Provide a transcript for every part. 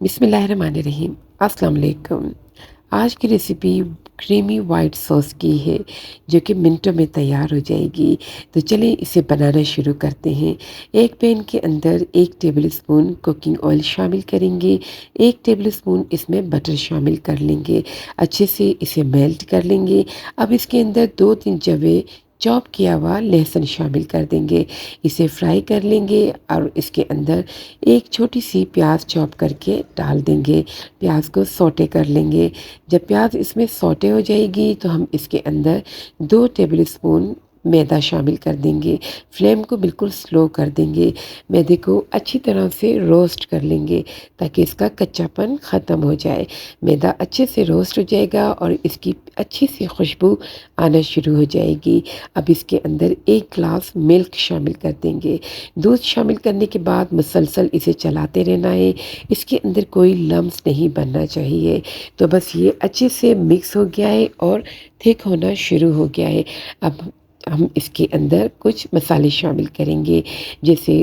बिस्मिल्लाहिर्रहमानिर्रहीम। अस्सलाम वालेकुम। आज की रेसिपी क्रीमी वाइट सॉस की है जो कि मिनटों में तैयार हो जाएगी। तो चलिए इसे बनाना शुरू करते हैं। एक पैन के अंदर 1 टेबल स्पून कुकिंग ऑयल शामिल करेंगे। 1 टेबल स्पून इसमें बटर शामिल कर लेंगे। अच्छे से इसे मेल्ट कर लेंगे। अब इसके अंदर 2-3 जवे चॉप किया हुआ लहसुन शामिल कर देंगे। इसे फ्राई कर लेंगे और इसके अंदर एक छोटी सी प्याज चॉप करके डाल देंगे। प्याज को सौटे कर लेंगे। जब प्याज इसमें सौटे हो जाएगी तो हम इसके अंदर 2 टेबल स्पून मैदा शामिल कर देंगे। फ्लेम को बिल्कुल स्लो कर देंगे। मैदे को अच्छी तरह से रोस्ट कर लेंगे ताकि इसका कच्चापन ख़त्म हो जाए। मैदा अच्छे से रोस्ट हो जाएगा और इसकी अच्छी सी खुशबू आना शुरू हो जाएगी। अब इसके अंदर 1 ग्लास मिल्क शामिल कर देंगे। दूध शामिल करने के बाद मुसलसल इसे चलाते रहना है। इसके अंदर कोई लम्स नहीं बनना चाहिए। तो बस ये अच्छे से मिक्स हो गया है और थिक होना शुरू हो गया है। अब हम इसके अंदर कुछ मसाले शामिल करेंगे, जैसे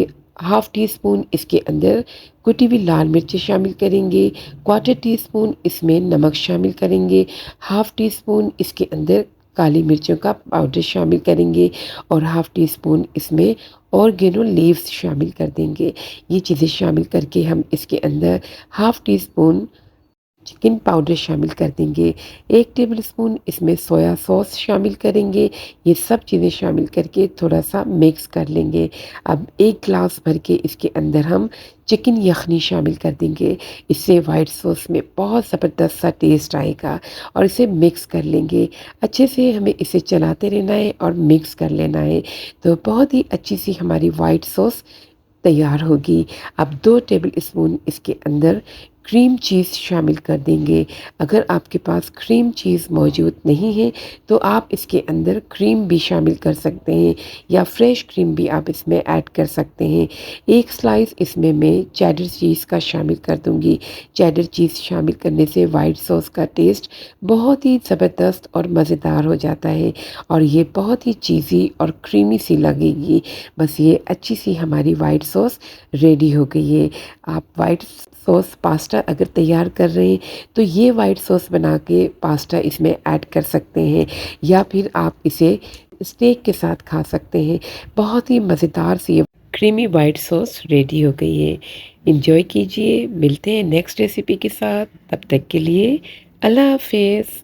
हाफ़ टी स्पून इसके अंदर कुटी हुई लाल मिर्च शामिल करेंगे, क्वार्टर टी स्पून इसमें नमक शामिल करेंगे, हाफ़ टी स्पून इसके अंदर काली मिर्चों का पाउडर शामिल करेंगे और हाफ़ टी स्पून इसमें ऑर्गेनो लीव्स शामिल कर देंगे। ये चीज़ें शामिल करके हम इसके अंदर half tea spoon chicken powder शामिल कर देंगे। 1 टेबल स्पून इसमें सोया सॉस शामिल करेंगे। ये सब चीज़ें शामिल करके थोड़ा-सा मिक्स कर लेंगे। अब 1 ग्लास भर के इसके अंदर हम चिकन यखनी शामिल कर देंगे। इससे वाइट सॉस में बहुत ज़बरदस्त सा टेस्ट आएगा और इसे मिक्स कर लेंगे। अच्छे से हमें इसे चलाते रहना है और मिक्स कर लेना है। तो बहुत ही अच्छी सी हमारी वाइट सॉस तैयार होगी। अब 2 टेबल स्पून इसके अंदर क्रीम चीज़ शामिल कर देंगे। अगर आपके पास क्रीम चीज़ मौजूद नहीं है तो आप इसके अंदर क्रीम भी शामिल कर सकते हैं या फ्रेश क्रीम भी आप इसमें ऐड कर सकते हैं। 1 स्लाइस इसमें मैं चेडर चीज़ का शामिल कर दूँगी। चेडर चीज़ शामिल करने से वाइट सॉस का टेस्ट बहुत ही ज़बरदस्त और मज़ेदार हो जाता है और ये बहुत ही चीज़ी और क्रीमी सी लगेगी। बस ये अच्छी सी हमारी वाइट सॉस रेडी हो गई है। आप वाइट सॉस पास्ता अगर तैयार कर रहे हैं तो ये वाइट सॉस बना के पास्ता इसमें ऐड कर सकते हैं या फिर आप इसे स्टेक के साथ खा सकते हैं। बहुत ही मज़ेदार सी ये क्रीमी वाइट सॉस रेडी हो गई है। एंजॉय कीजिए। मिलते हैं नेक्स्ट रेसिपी के साथ। तब तक के लिए अल्लाह हाफ़िज़।